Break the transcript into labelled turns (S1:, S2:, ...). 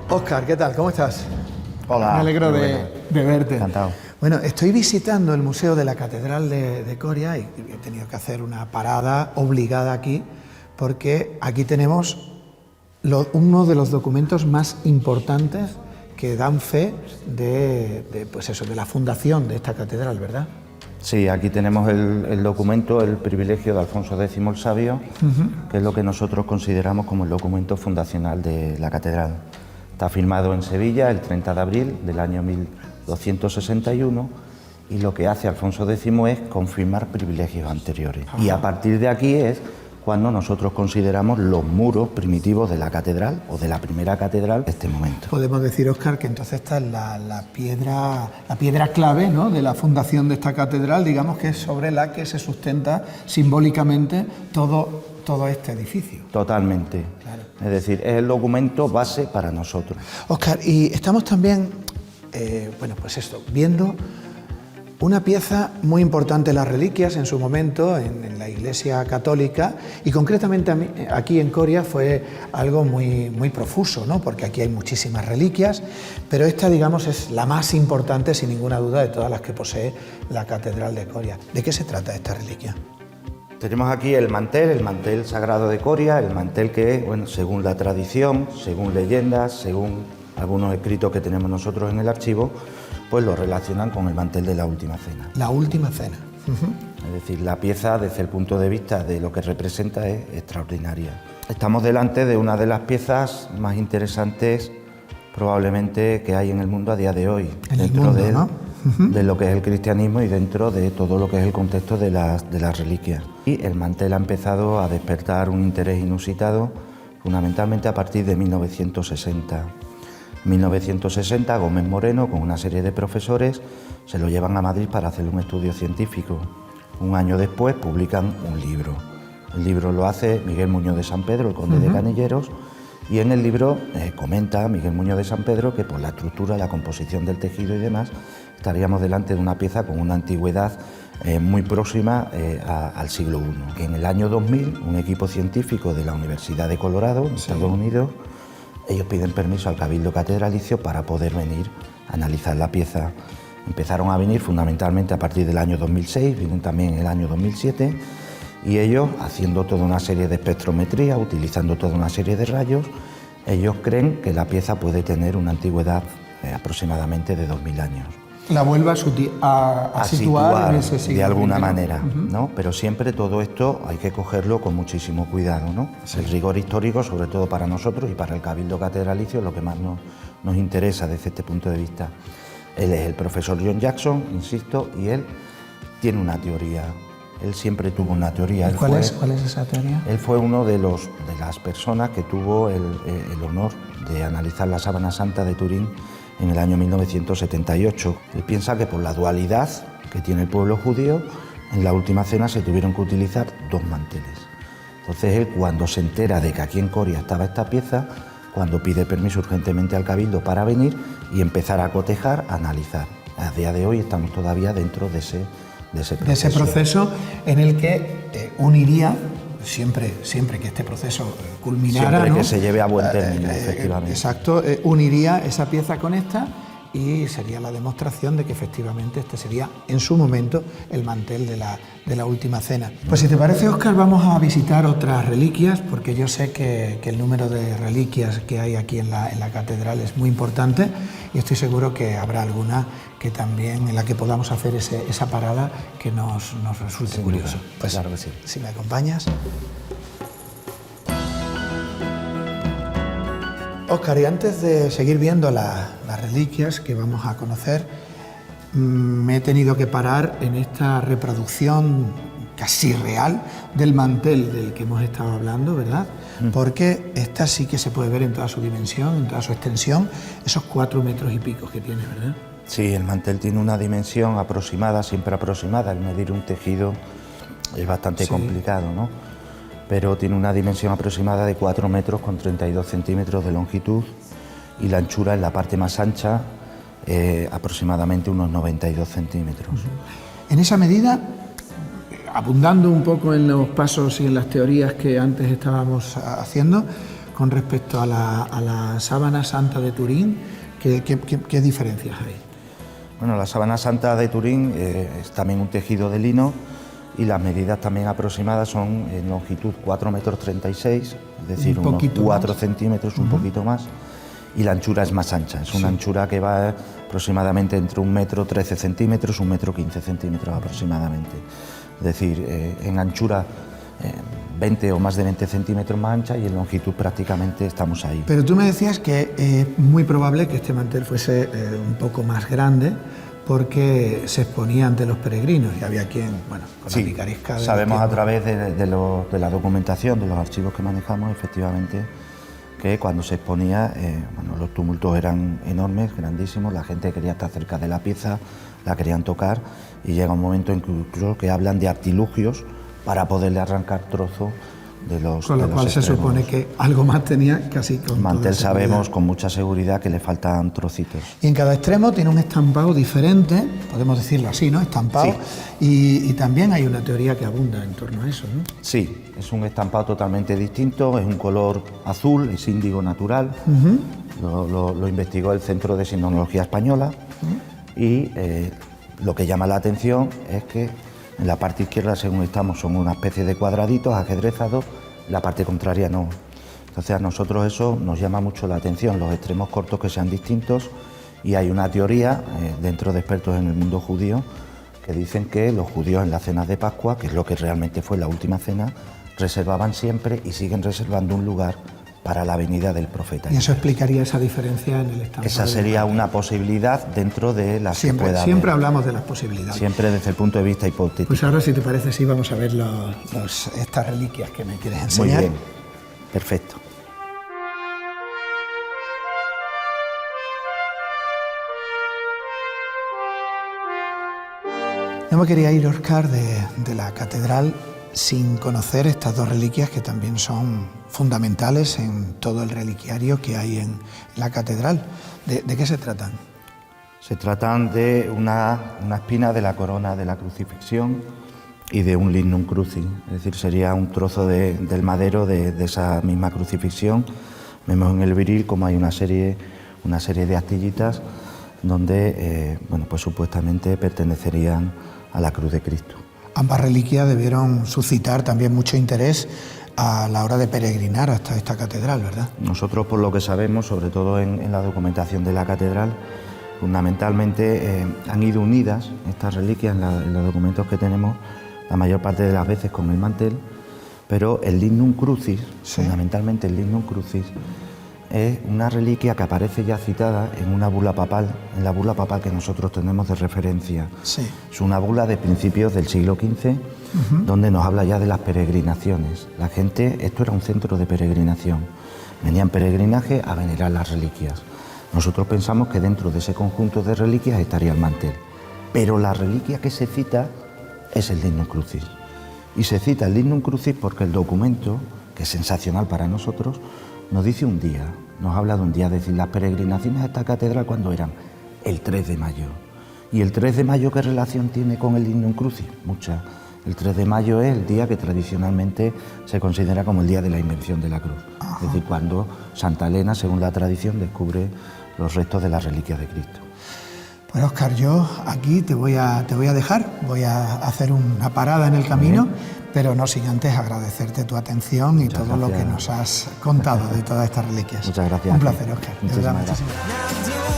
S1: Óscar, ¿qué tal? ¿Cómo estás?
S2: Hola.
S1: Me alegro de verte.
S2: Encantado.
S1: Bueno, estoy visitando el Museo de la Catedral de Coria y he tenido que hacer una parada obligada aquí porque aquí tenemos uno de los documentos más importantes que dan fe pues eso, de la fundación de esta catedral, ¿verdad?
S2: Sí, aquí tenemos el documento, el privilegio de Alfonso X el Sabio, que es lo que nosotros consideramos como el documento fundacional de la catedral. Está firmado en Sevilla el 30 de abril del año 1261 y lo que hace Alfonso X es confirmar privilegios anteriores. Y a partir de aquí es cuando nosotros consideramos los muros primitivos de la catedral o de la primera catedral de este momento.
S1: Podemos decir, Óscar, que entonces esta es la piedra clave, ¿no?, de la fundación de esta catedral, digamos que es sobre la que se sustenta simbólicamente todo este edificio.
S2: Totalmente. Claro. Es decir, es el documento base para nosotros.
S1: Óscar, y estamos también, viendo una pieza muy importante, las reliquias en su momento en la Iglesia Católica, y concretamente aquí en Coria fue algo muy profuso, ¿no?, porque aquí hay muchísimas reliquias, pero esta, digamos, es la más importante sin ninguna duda de todas las que posee la Catedral de Coria. ¿De qué se trata esta reliquia?
S2: Tenemos aquí el mantel sagrado de Coria, el mantel que, bueno, según la tradición, según leyendas, según algunos escritos que tenemos nosotros en el archivo, pues lo relacionan con el mantel de la Última Cena.
S1: La Última Cena.
S2: Es decir, la pieza, desde el punto de vista de lo que representa, es extraordinaria. Estamos delante de una de las piezas más interesantes probablemente que hay en el mundo a día de hoy. De lo que es el cristianismo y dentro de todo lo que es el contexto de las reliquias. Y el mantel ha empezado a despertar un interés inusitado fundamentalmente a partir de 1960. En 1960, Gómez Moreno, con una serie de profesores, se lo llevan a Madrid para hacer un estudio científico. Un año después publican un libro. El libro lo hace Miguel Muñoz de San Pedro, el conde de Canilleros, y en el libro comenta Miguel Muñoz de San Pedro que por la estructura, la composición del tejido y demás, estaríamos delante de una pieza con una antigüedad muy próxima al siglo I. En el año 2000, un equipo científico de la Universidad de Colorado, en Estados Unidos, ellos piden permiso al Cabildo Catedralicio para poder venir a analizar la pieza. Empezaron a venir fundamentalmente a partir del año 2006, vienen también en el año 2007, y ellos, haciendo toda una serie de espectrometría, utilizando toda una serie de rayos, ellos creen que la pieza puede tener una antigüedad aproximadamente de 2000 años.
S1: La vuelve a situar en ese siglo
S2: de alguna manera, ¿no? Pero siempre todo esto hay que cogerlo con muchísimo cuidado, ¿no? Sí. El rigor histórico, sobre todo para nosotros y para el Cabildo Catedralicio, es lo que más nos interesa desde este punto de vista. Él es el profesor John Jackson, insisto, y él tiene una teoría. Él siempre tuvo una teoría.
S1: ¿Cuál es esa teoría?
S2: Él fue uno de las personas que tuvo el honor de analizar la Sábana Santa de Turín en el año 1978. Él piensa que por la dualidad que tiene el pueblo judío, en la Última Cena se tuvieron que utilizar dos manteles. Entonces él, cuando se entera de que aquí en Coria estaba esta pieza, cuando pide permiso urgentemente al Cabildo para venir y empezar a cotejar, a analizar. A día de hoy estamos todavía dentro de ese proceso.
S1: De ese proceso en el que uniría, siempre que este proceso culminara,
S2: siempre, ¿no?, que se lleve a buen término, efectivamente.
S1: Exacto, uniría esa pieza con esta y sería la demostración de que efectivamente este sería en su momento el mantel de la Última Cena. Pues si te parece, Óscar, vamos a visitar otras reliquias, porque yo sé que el número de reliquias que hay aquí en la catedral es muy importante y estoy seguro que habrá alguna que también en la que podamos hacer esa parada que nos resulte curioso.
S2: Pues claro que sí.
S1: Si me acompañas. Óscar, y antes de seguir viendo las reliquias que vamos a conocer, me he tenido que parar en esta reproducción casi real del mantel del que hemos estado hablando, ¿verdad? Porque esta sí que se puede ver en toda su dimensión, en toda su extensión, esos 4 metros y pico que tiene, ¿verdad?
S2: Sí, el mantel tiene una dimensión aproximada, siempre aproximada. El medir un tejido es bastante complicado, ¿no? Pero tiene una dimensión aproximada de 4 metros con 32 centímetros de longitud y la anchura en la parte más ancha aproximadamente unos 92 centímetros.
S1: En esa medida, abundando un poco en los pasos y en las teorías que antes estábamos haciendo, con respecto a la sábana santa de Turín? ¿Qué diferencias hay?
S2: Bueno, la sábana santa de Turín es también un tejido de lino y las medidas también aproximadas son en longitud 4,36 m, es decir, unos 4 centímetros, un poquito más, y la anchura es más ancha, es una anchura que va aproximadamente entre 1,13 m, 1,15 m aproximadamente. Es decir, en anchura 20 o más de 20 centímetros más ancha y en longitud prácticamente estamos ahí.
S1: Pero tú me decías que es muy probable que este mantel fuese un poco más grande porque se exponía ante los peregrinos y había quien, bueno, con la picaresca...
S2: Sabemos a través de la documentación, de los archivos que manejamos, efectivamente, que cuando se exponía, bueno, los tumultos eran enormes, grandísimos, la gente quería estar cerca de la pieza, la querían tocar y llega un momento incluso que hablan de artilugios para poderle arrancar trozos de los
S1: Con lo cual se supone que algo más tenía casi con
S2: mantel sabemos con mucha seguridad que le faltan trocitos.
S1: Y en cada extremo tiene un estampado diferente, podemos decirlo así, ¿no? Estampado. Sí. Y también hay una teoría que abunda en torno a eso, ¿no?
S2: Sí, es un estampado totalmente distinto, es un color azul, es índigo natural. Lo investigó el Centro de Sinología Española y lo que llama la atención es que en la parte izquierda, según estamos, son una especie de cuadraditos ajedrezados, la parte contraria no. Entonces a nosotros eso nos llama mucho la atención, los extremos cortos que sean distintos, y hay una teoría dentro de expertos en el mundo judío que dicen que los judíos en las cenas de Pascua, que es lo que realmente fue la última cena, reservaban siempre y siguen reservando un lugar para la venida del profeta.
S1: ¿Y eso explicaría esa diferencia en el estampado?
S2: Esa sería una posibilidad dentro de las que pueda haber.
S1: Siempre hablamos de las posibilidades.
S2: Siempre desde el punto de vista hipotético.
S1: Pues ahora, si te parece, sí, vamos a ver estas reliquias que me quieres enseñar.
S2: Muy bien, perfecto.
S1: No me quería ir, Óscar, de la catedral sin conocer estas dos reliquias que también son fundamentales en todo el reliquiario que hay en la catedral. ¿De qué se tratan?
S2: Se tratan de una espina de la corona de la crucifixión y de un lignum crucis, es decir, sería un trozo del madero de esa misma crucifixión. Vemos en el viril como hay una serie de astillitas donde, bueno, pues supuestamente pertenecerían a la cruz de Cristo.
S1: Ambas reliquias debieron suscitar también mucho interés a la hora de peregrinar hasta esta catedral, ¿verdad?
S2: Nosotros, por lo que sabemos, sobre todo en la documentación de la catedral, fundamentalmente han ido unidas estas reliquias en los documentos que tenemos, la mayor parte de las veces con el mantel, pero el lignum crucis, fundamentalmente el lignum crucis, es una reliquia que aparece ya citada en una bula papal, en la bula papal que nosotros tenemos de referencia.
S1: Sí.
S2: Es una bula de principios del siglo XV, donde nos habla ya de las peregrinaciones. La gente, esto era un centro de peregrinación, venían peregrinaje a venerar las reliquias. Nosotros pensamos que dentro de ese conjunto de reliquias estaría el mantel, pero la reliquia que se cita es el lignum crucis. Y se cita el lignum crucis porque el documento, que es sensacional para nosotros, nos dice un día, nos habla de un día, es decir, las peregrinaciones a esta catedral, ¿cuándo eran? El 3 de mayo. ¿Y el 3 de mayo qué relación tiene con el lignum crucis? Mucha. El 3 de mayo es el día que tradicionalmente se considera como el día de la invención de la cruz. Es decir, cuando Santa Elena, según la tradición, descubre los restos de las reliquias de Cristo.
S1: Pues Óscar, yo aquí te voy a dejar, voy a hacer una parada en el camino, pero no sin antes agradecerte tu atención y todo lo que nos has contado de todas estas reliquias.
S2: Muchas gracias.
S1: Un placer, Óscar.
S2: Muchísimas gracias.